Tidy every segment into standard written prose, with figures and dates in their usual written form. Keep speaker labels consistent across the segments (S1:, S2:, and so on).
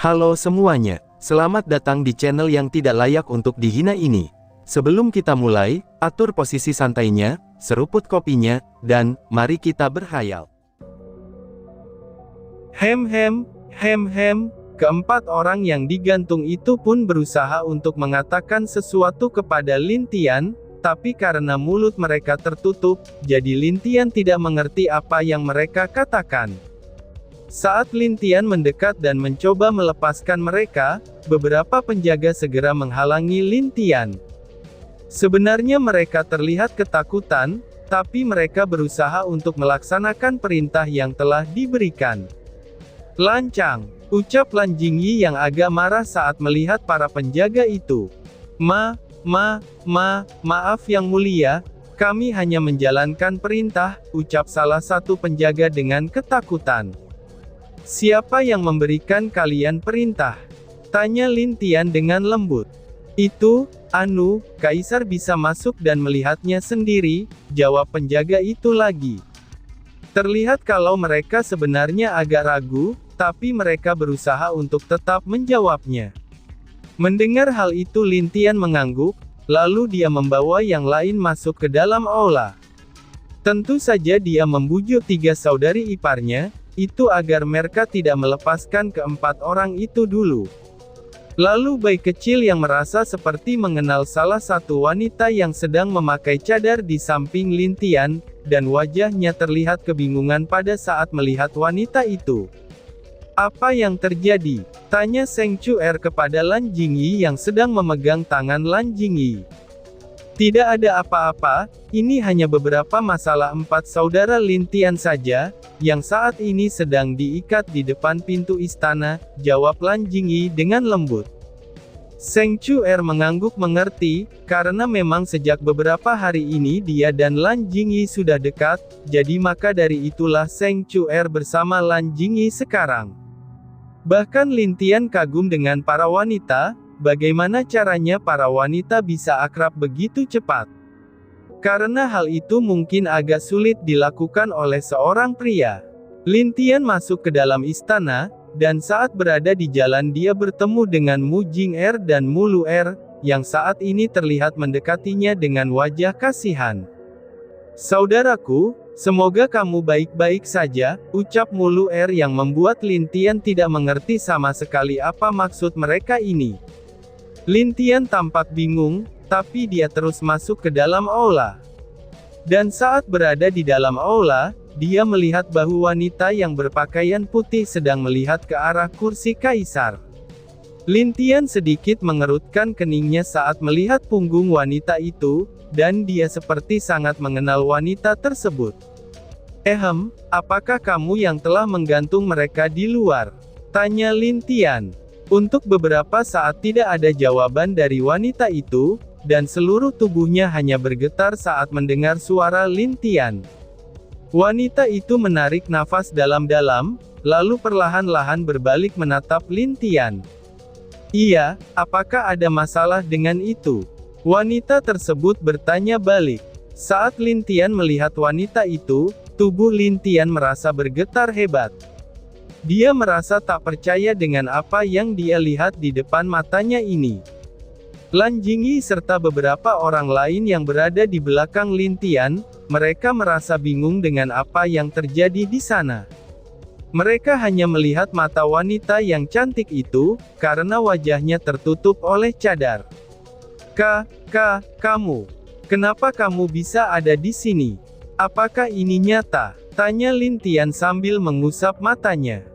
S1: Halo semuanya, selamat datang di channel yang tidak layak untuk dihina ini. Sebelum kita mulai, atur posisi santainya, seruput kopinya, dan mari kita berkhayal. Keempat orang yang digantung itu pun berusaha untuk mengatakan sesuatu kepada Lin Tian, tapi karena mulut mereka tertutup, jadi Lin Tian tidak mengerti apa yang mereka katakan. Saat Lin Tian mendekat dan mencoba melepaskan mereka, beberapa penjaga segera menghalangi Lin Tian. Sebenarnya mereka terlihat ketakutan, tapi mereka berusaha untuk melaksanakan perintah yang telah diberikan. "Lancang," ucap Lan Jingyi yang agak marah saat melihat para penjaga itu. Maaf yang mulia, kami hanya menjalankan perintah," ucap salah satu penjaga dengan ketakutan. "Siapa yang memberikan kalian perintah?" tanya Lin Tian dengan lembut. "Itu, Kaisar bisa masuk dan melihatnya sendiri," jawab penjaga itu lagi. Terlihat kalau mereka sebenarnya agak ragu, tapi mereka berusaha untuk tetap menjawabnya. Mendengar hal itu Lin Tian mengangguk, lalu dia membawa yang lain masuk ke dalam aula. Tentu saja dia membujuk 3 saudari iparnya, itu agar mereka tidak melepaskan keempat orang itu dulu. Lalu bayi kecil yang merasa seperti mengenal salah satu wanita yang sedang memakai cadar di samping Lin Tian, dan wajahnya terlihat kebingungan pada saat melihat wanita itu. "Apa yang terjadi?" tanya Seng Chuer kepada Lan Jingyi yang sedang memegang tangan Lan Jingyi. "Tidak ada apa-apa, ini hanya beberapa masalah 4 saudara Lin Tian saja, yang saat ini sedang diikat di depan pintu istana," jawab Lan Jingyi dengan lembut. Seng Chuer mengangguk mengerti, karena memang sejak beberapa hari ini dia dan Lan Jingyi sudah dekat, jadi maka dari itulah Seng Chuer bersama Lan Jingyi sekarang. Bahkan Lin Tian kagum dengan para wanita, bagaimana caranya para wanita bisa akrab begitu cepat. Karena hal itu mungkin agak sulit dilakukan oleh seorang pria. Lin Tian masuk ke dalam istana, dan saat berada di jalan dia bertemu dengan Mu Jing-er dan Mu Lu-er, yang saat ini terlihat mendekatinya dengan wajah kasihan. "Saudaraku, semoga kamu baik-baik saja," ucap Mu Lu-er yang membuat Lin Tian tidak mengerti sama sekali apa maksud mereka ini. Lin Tian tampak bingung, tapi dia terus masuk ke dalam aula. Dan saat berada di dalam aula, dia melihat bahu wanita yang berpakaian putih sedang melihat ke arah kursi kaisar. Lin Tian sedikit mengerutkan keningnya saat melihat punggung wanita itu, dan dia seperti sangat mengenal wanita tersebut. Apakah kamu yang telah menggantung mereka di luar?" tanya Lin Tian. Untuk beberapa saat tidak ada jawaban dari wanita itu, dan seluruh tubuhnya hanya bergetar saat mendengar suara Lin Tian. Wanita itu menarik nafas dalam-dalam, lalu perlahan-lahan berbalik menatap Lin Tian. "Iya, apakah ada masalah dengan itu?" wanita tersebut bertanya balik. Saat Lin Tian melihat wanita itu, tubuh Lin Tian merasa bergetar hebat. Dia merasa tak percaya dengan apa yang dia lihat di depan matanya ini. Lan Jingyi serta beberapa orang lain yang berada di belakang Lin Tian, mereka merasa bingung dengan apa yang terjadi di sana. Mereka hanya melihat mata wanita yang cantik itu, karena wajahnya tertutup oleh cadar. Kamu. Kenapa kamu bisa ada di sini? Apakah ini nyata?" tanya Lin Tian sambil mengusap matanya.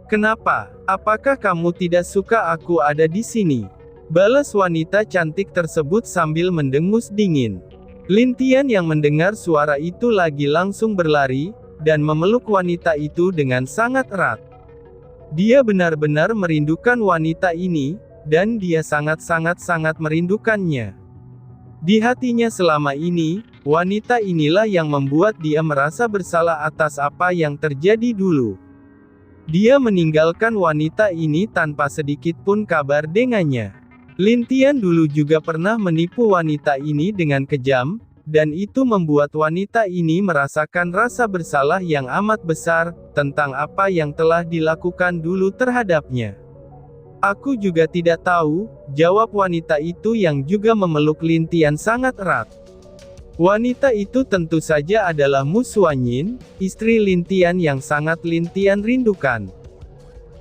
S1: Kenapa? Apakah kamu tidak suka aku ada di sini?" balas wanita cantik tersebut sambil mendengus dingin. Lin Tian yang mendengar suara itu lagi langsung berlari, dan memeluk wanita itu dengan sangat erat. Dia benar-benar merindukan wanita ini, dan dia sangat merindukannya. Di hatinya selama ini, wanita inilah yang membuat dia merasa bersalah atas apa yang terjadi dulu. Dia meninggalkan wanita ini tanpa sedikit pun kabar dengannya. Lin Tian dulu juga pernah menipu wanita ini dengan kejam, dan itu membuat wanita ini merasakan rasa bersalah yang amat besar, tentang apa yang telah dilakukan dulu terhadapnya. Aku juga tidak tahu, jawab wanita itu yang juga memeluk Lin Tian sangat erat. Wanita itu tentu saja adalah Mu Xuanyin, istri Lin Tian yang sangat Lin Tian rindukan.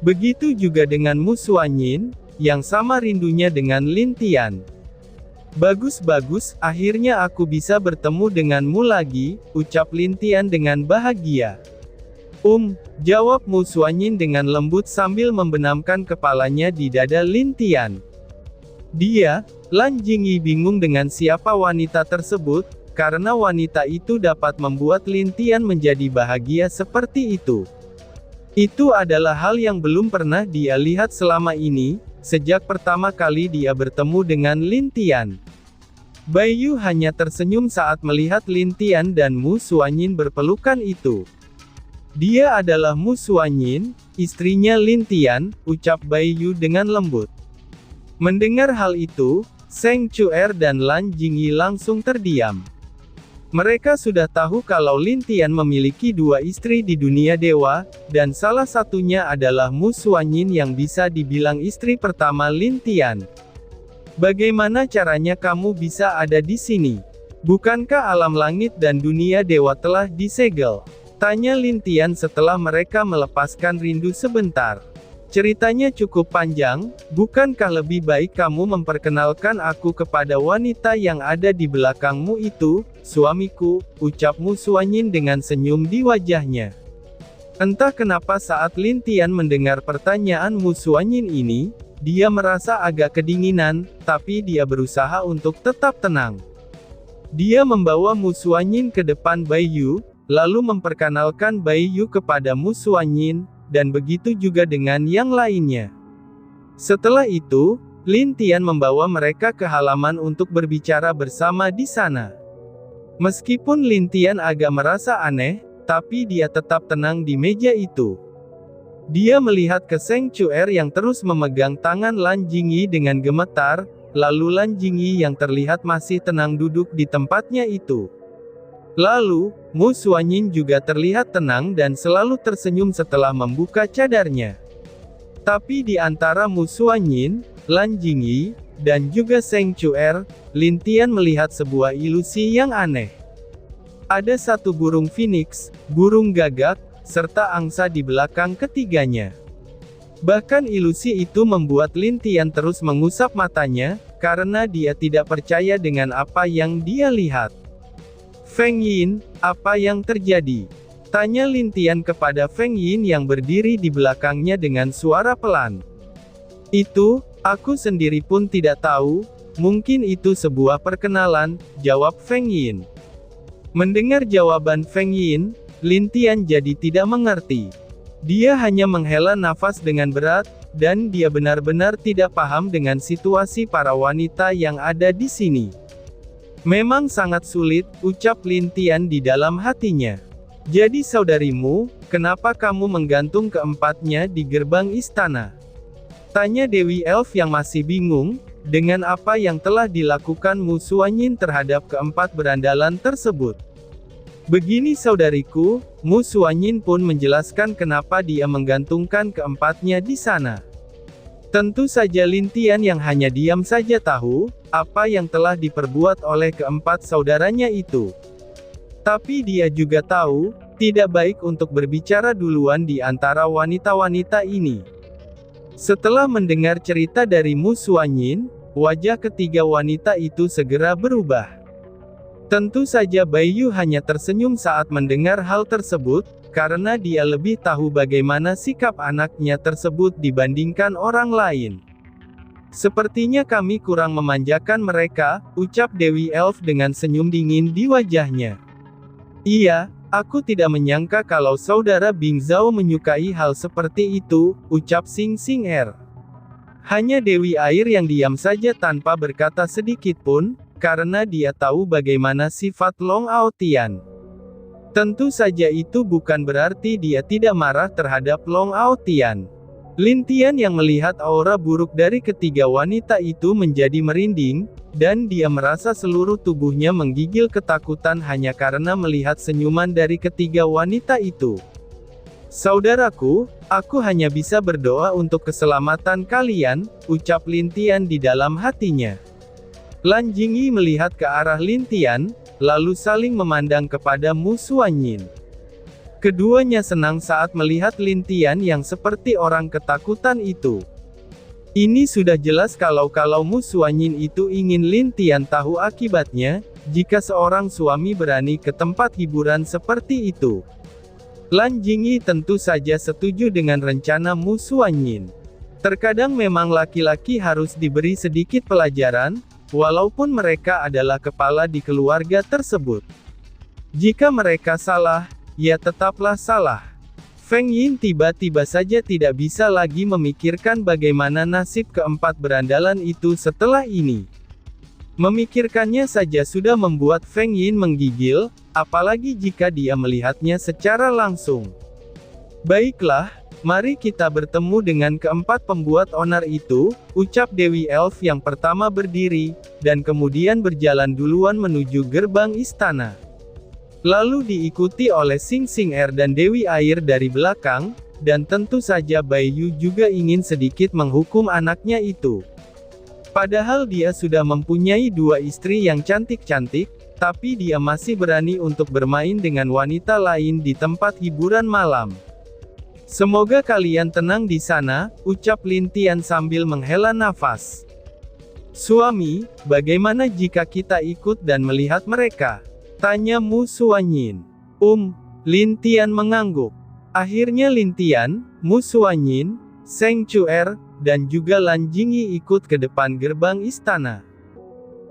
S1: Begitu juga dengan Mu Xuanyin, yang sama rindunya dengan Lin Tian. Bagus-bagus, akhirnya aku bisa bertemu denganmu lagi, ucap Lin Tian dengan bahagia. Jawab Mu Xuanyin dengan lembut sambil membenamkan kepalanya di dada Lin Tian. Lan Jingyi bingung dengan siapa wanita tersebut, karena wanita itu dapat membuat Lin Tian menjadi bahagia seperti itu. Itu adalah hal yang belum pernah dia lihat selama ini, sejak pertama kali dia bertemu dengan Lin Tian. Bai Yu hanya tersenyum saat melihat Lin Tian dan Mu Xuanyin berpelukan itu. Dia adalah Mu Xuanyin, istrinya Lin Tian, ucap Bai Yu dengan lembut. Mendengar hal itu, Zheng Chuer dan Lan Jingyi langsung terdiam. Mereka sudah tahu kalau Lin Tian memiliki dua istri di dunia dewa, dan salah satunya adalah Mu Xuanyin yang bisa dibilang istri pertama Lin Tian. Bagaimana caranya kamu bisa ada di sini? Bukankah alam langit dan dunia dewa telah disegel? Tanya Lin Tian setelah mereka melepaskan rindu sebentar. Ceritanya cukup panjang, bukankah lebih baik kamu memperkenalkan aku kepada wanita yang ada di belakangmu itu, suamiku, ucap Mu Xuanyin dengan senyum di wajahnya. Entah kenapa saat Lin Tian mendengar pertanyaan Mu Xuanyin ini, dia merasa agak kedinginan, tapi dia berusaha untuk tetap tenang. Dia membawa Mu Xuanyin ke depan Bai Yu, lalu memperkenalkan Bai Yu kepada Mu Xuanyin, dan begitu juga dengan yang lainnya. Setelah itu, Lin Tian membawa mereka ke halaman untuk berbicara bersama di sana. Meskipun Lin Tian agak merasa aneh, tapi dia tetap tenang di meja itu. Dia melihat ke Zheng Chuer yang terus memegang tangan Lan Jingyi dengan gemetar, lalu Lan Jingyi yang terlihat masih tenang duduk di tempatnya itu. Lalu, Mu Xuanyin juga terlihat tenang dan selalu tersenyum setelah membuka cadarnya. Tapi di antara Mu Xuanyin, Lan Jingyi, dan juga Zheng Chuer, Lin Tian melihat sebuah ilusi yang aneh. Ada satu burung phoenix, burung gagak, serta angsa di belakang ketiganya. Bahkan ilusi itu membuat Lin Tian terus mengusap matanya, karena dia tidak percaya dengan apa yang dia lihat. Feng Yin, apa yang terjadi? Tanya Lin Tian kepada Feng Yin yang berdiri di belakangnya dengan suara pelan. Itu, aku sendiri pun tidak tahu, mungkin itu sebuah perkenalan, jawab Feng Yin. Mendengar jawaban Feng Yin, Lin Tian jadi tidak mengerti. Dia hanya menghela nafas dengan berat, dan dia benar-benar tidak paham dengan situasi para wanita yang ada di sini. Memang sangat sulit, ucap Lin Tian di dalam hatinya. Jadi saudarimu, kenapa kamu menggantung keempatnya di gerbang istana? Tanya Dewi Elf yang masih bingung, dengan apa yang telah dilakukan Mu Xuanyin terhadap keempat berandalan tersebut. Begini saudariku, Mu Xuanyin pun menjelaskan kenapa dia menggantungkan keempatnya di sana. Tentu saja Lin Tian yang hanya diam saja tahu, apa yang telah diperbuat oleh keempat saudaranya itu. Tapi dia juga tahu, tidak baik untuk berbicara duluan di antara wanita-wanita ini. Setelah mendengar cerita dari Mu Xuanyin, wajah ketiga wanita itu segera berubah. Tentu saja Bai Yu hanya tersenyum saat mendengar hal tersebut, karena dia lebih tahu bagaimana sikap anaknya tersebut dibandingkan orang lain. Sepertinya kami kurang memanjakan mereka, ucap Dewi Elf dengan senyum dingin di wajahnya. Iya, aku tidak menyangka kalau saudara Bing Zhao menyukai hal seperti itu, ucap Xing Xing Er. Hanya Dewi Air yang diam saja tanpa berkata sedikit pun, karena dia tahu bagaimana sifat Long Aotian. Tentu saja itu bukan berarti dia tidak marah terhadap Long Aotian. Lin Tian yang melihat aura buruk dari ketiga wanita itu menjadi merinding, dan dia merasa seluruh tubuhnya menggigil ketakutan hanya karena melihat senyuman dari ketiga wanita itu. "Saudaraku, aku hanya bisa berdoa untuk keselamatan kalian," ucap Lin Tian di dalam hatinya. Lan Jingyi melihat ke arah Lin Tian, lalu saling memandang kepada Mu Xuanyin. Keduanya senang saat melihat Lin Tian yang seperti orang ketakutan itu. Ini sudah jelas kalau Mu Xuanyin itu ingin Lin Tian tahu akibatnya, jika seorang suami berani ke tempat hiburan seperti itu. Lan Jingyi tentu saja setuju dengan rencana Mu Xuanyin. Terkadang memang laki-laki harus diberi sedikit pelajaran, walaupun mereka adalah kepala di keluarga tersebut. Jika mereka salah, ya tetaplah salah. Feng Yin tiba-tiba saja tidak bisa lagi memikirkan bagaimana nasib keempat berandalan itu setelah ini. Memikirkannya saja sudah membuat Feng Yin menggigil, apalagi jika dia melihatnya secara langsung. "Baiklah, mari kita bertemu dengan keempat pembuat onar itu," ucap Dewi Elf yang pertama berdiri, dan kemudian berjalan duluan menuju gerbang istana. Lalu diikuti oleh Xing Xing Er dan Dewi Air dari belakang, dan tentu saja Bai Yu juga ingin sedikit menghukum anaknya itu. Padahal dia sudah mempunyai dua istri yang cantik-cantik, tapi dia masih berani untuk bermain dengan wanita lain di tempat hiburan malam. "Semoga kalian tenang di sana," ucap Lin Tian sambil menghela nafas. "Suami, bagaimana jika kita ikut dan melihat mereka?" tanya Mu Xuanyin. Lin Tian mengangguk. Akhirnya Lin Tian, Mu Xuanyin, Zheng Chuer, dan juga Lan Jingyi ikut ke depan gerbang istana.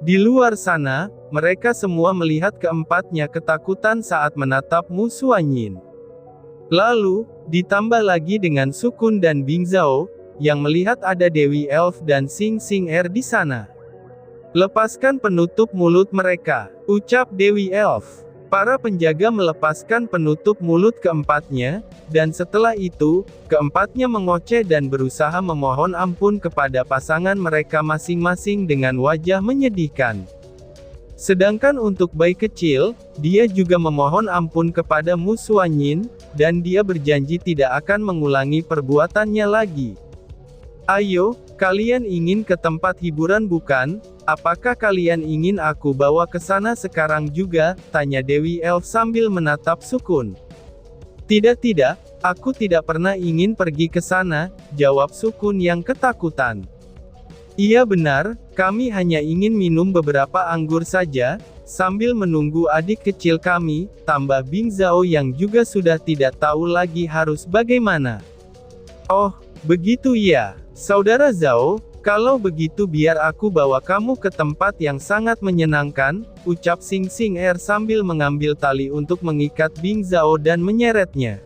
S1: Di luar sana, mereka semua melihat keempatnya ketakutan saat menatap Mu Xuanyin. Lalu, ditambah lagi dengan Sukun dan Bing Zhao, yang melihat ada Dewi Elf dan Xing Xing Er di sana. "Lepaskan penutup mulut mereka," ucap Dewi Elf. Para penjaga melepaskan penutup mulut keempatnya, dan setelah itu, keempatnya mengoceh dan berusaha memohon ampun kepada pasangan mereka masing-masing dengan wajah menyedihkan. Sedangkan untuk Bai kecil, dia juga memohon ampun kepada Mu Xuanyin, dan dia berjanji tidak akan mengulangi perbuatannya lagi. "Ayo, kalian ingin ke tempat hiburan bukan? Apakah kalian ingin aku bawa ke sana sekarang juga?" tanya Dewi Elf sambil menatap Sukun. "Tidak, aku tidak pernah ingin pergi ke sana," jawab Sukun yang ketakutan. "Iya benar, kami hanya ingin minum beberapa anggur saja, sambil menunggu adik kecil kami," tambah Bing Zhao yang juga sudah tidak tahu lagi harus bagaimana. "Oh, begitu ya, Saudara Zhao, kalau begitu biar aku bawa kamu ke tempat yang sangat menyenangkan," ucap Xing Xing Er sambil mengambil tali untuk mengikat Bing Zhao dan menyeretnya.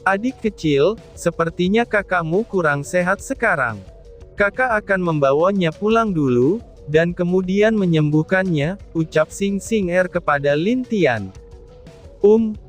S1: "Adik kecil, sepertinya kakakmu kurang sehat sekarang. Kakak akan membawanya pulang dulu, dan kemudian menyembuhkannya," ucap Xing Xing Er kepada Lin Tian.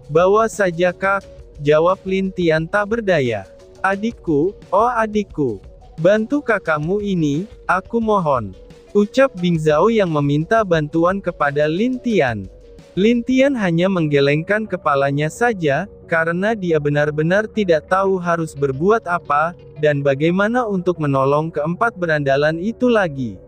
S1: Bawa saja Kak," jawab Lin Tian tak berdaya. "Adikku, oh adikku. Bantu kakakmu ini, aku mohon," ucap Bing Zhao yang meminta bantuan kepada Lin Tian. Lin Tian hanya menggelengkan kepalanya saja, karena dia benar-benar tidak tahu harus berbuat apa, dan bagaimana untuk menolong keempat berandalan itu lagi.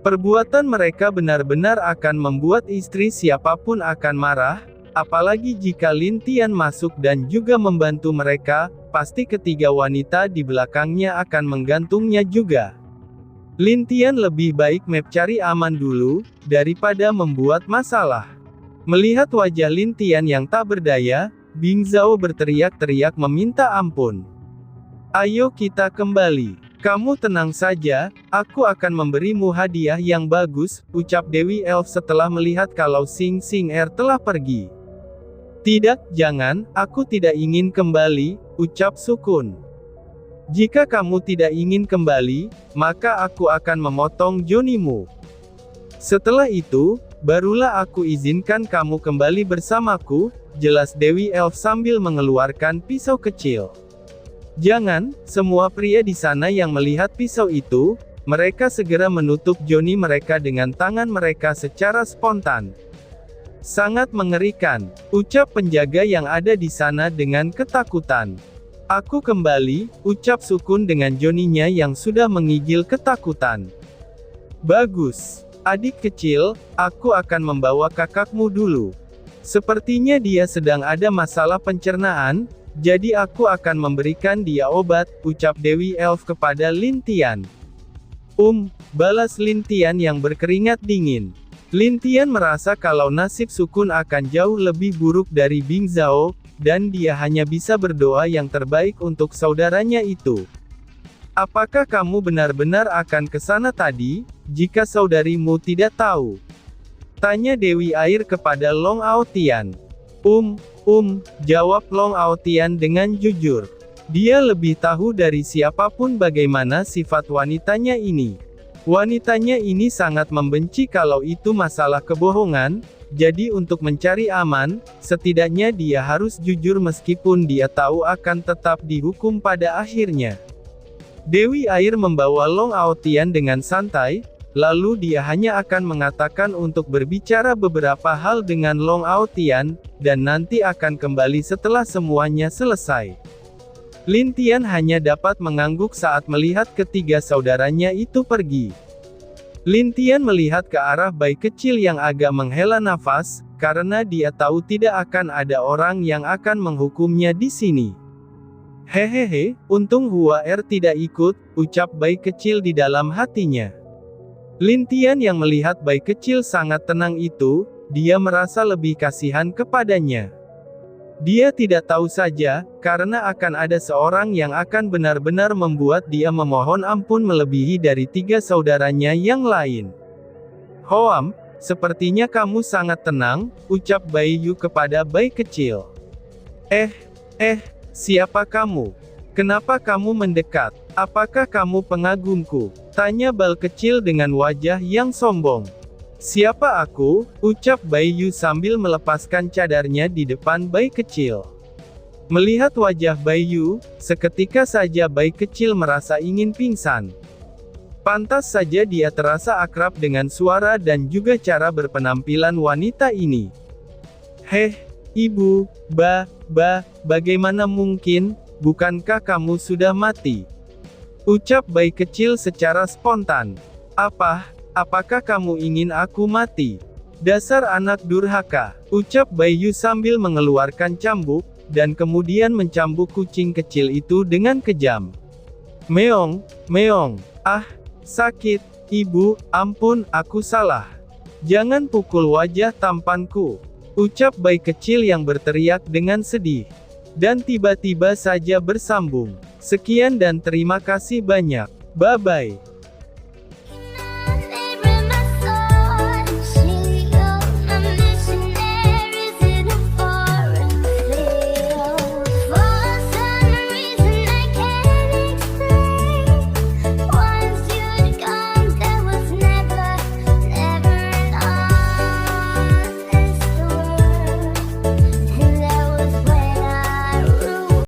S1: Perbuatan mereka benar-benar akan membuat istri siapapun akan marah, apalagi jika Lin Tian masuk dan juga membantu mereka, pasti ketiga wanita di belakangnya akan menggantungnya juga. Lin Tian lebih baik mencari aman dulu, daripada membuat masalah. Melihat wajah Lin Tian yang tak berdaya, Bing Zhao berteriak-teriak meminta ampun. "Ayo kita kembali. Kamu tenang saja, aku akan memberimu hadiah yang bagus," ucap Dewi Elf setelah melihat kalau Xing Xing Er telah pergi. "Tidak, jangan, aku tidak ingin kembali," ucap Sukun. "Jika kamu tidak ingin kembali, maka aku akan memotong jonimu. Setelah itu, barulah aku izinkan kamu kembali bersamaku," jelas Dewi Elf sambil mengeluarkan pisau kecil. Jangan, semua pria di sana yang melihat pisau itu, mereka segera menutup joni mereka dengan tangan mereka secara spontan. Sangat mengerikan, ucap penjaga yang ada di sana dengan ketakutan. Aku kembali, ucap Sukun dengan joninya yang sudah menggigil ketakutan. Bagus, adik kecil, aku akan membawa kakakmu dulu. Sepertinya dia sedang ada masalah pencernaan, jadi aku akan memberikan dia obat, ucap Dewi Elf kepada Lin Tian. Balas Lin Tian yang berkeringat dingin. Lin Tian merasa kalau nasib Sukun akan jauh lebih buruk dari Bing Zhao, dan dia hanya bisa berdoa yang terbaik untuk saudaranya itu. Apakah kamu benar-benar akan ke sana tadi, jika saudarimu tidak tahu? Tanya Dewi Air kepada Long Aotian. Jawab Long Aotian dengan jujur. Dia lebih tahu dari siapapun bagaimana sifat wanitanya ini. Wanitanya ini sangat membenci kalau itu masalah kebohongan, jadi untuk mencari aman, setidaknya dia harus jujur meskipun dia tahu akan tetap dihukum pada akhirnya. Dewi Air membawa Long Aotian dengan santai, lalu dia hanya akan mengatakan untuk berbicara beberapa hal dengan Long Aotian, dan nanti akan kembali setelah semuanya selesai. Lin Tian hanya dapat mengangguk saat melihat ketiga saudaranya itu pergi. Lin Tian melihat ke arah bayi kecil yang agak menghela nafas, karena dia tahu tidak akan ada orang yang akan menghukumnya di sini. Hehehe, untung Hua Er tidak ikut, ucap bayi kecil di dalam hatinya. Lin Tian yang melihat bayi kecil sangat tenang itu, dia merasa lebih kasihan kepadanya. Dia tidak tahu saja, karena akan ada seorang yang akan benar-benar membuat dia memohon ampun melebihi dari tiga saudaranya yang lain. Hoam, sepertinya kamu sangat tenang, ucap Bai Yu kepada bayi kecil. Siapa kamu? Kenapa kamu mendekat? Apakah kamu pengagumku? Tanya Bal kecil dengan wajah yang sombong. Siapa aku? Ucap Bai Yu sambil melepaskan cadarnya di depan bayi kecil. Melihat wajah Bai Yu, seketika saja bayi kecil merasa ingin pingsan. Pantas saja dia terasa akrab dengan suara dan juga cara berpenampilan wanita ini. Ibu, bagaimana mungkin, bukankah kamu sudah mati? Ucap bayi kecil secara spontan. Apakah kamu ingin aku mati? Dasar anak durhaka, ucap Bai Yu sambil mengeluarkan cambuk, dan kemudian mencambuk kucing kecil itu dengan kejam. Meong, sakit, ibu, ampun, aku salah. Jangan pukul wajah tampanku, ucap bayi kecil yang berteriak dengan sedih. Dan tiba-tiba saja bersambung. Sekian dan terima kasih banyak. Bye-bye.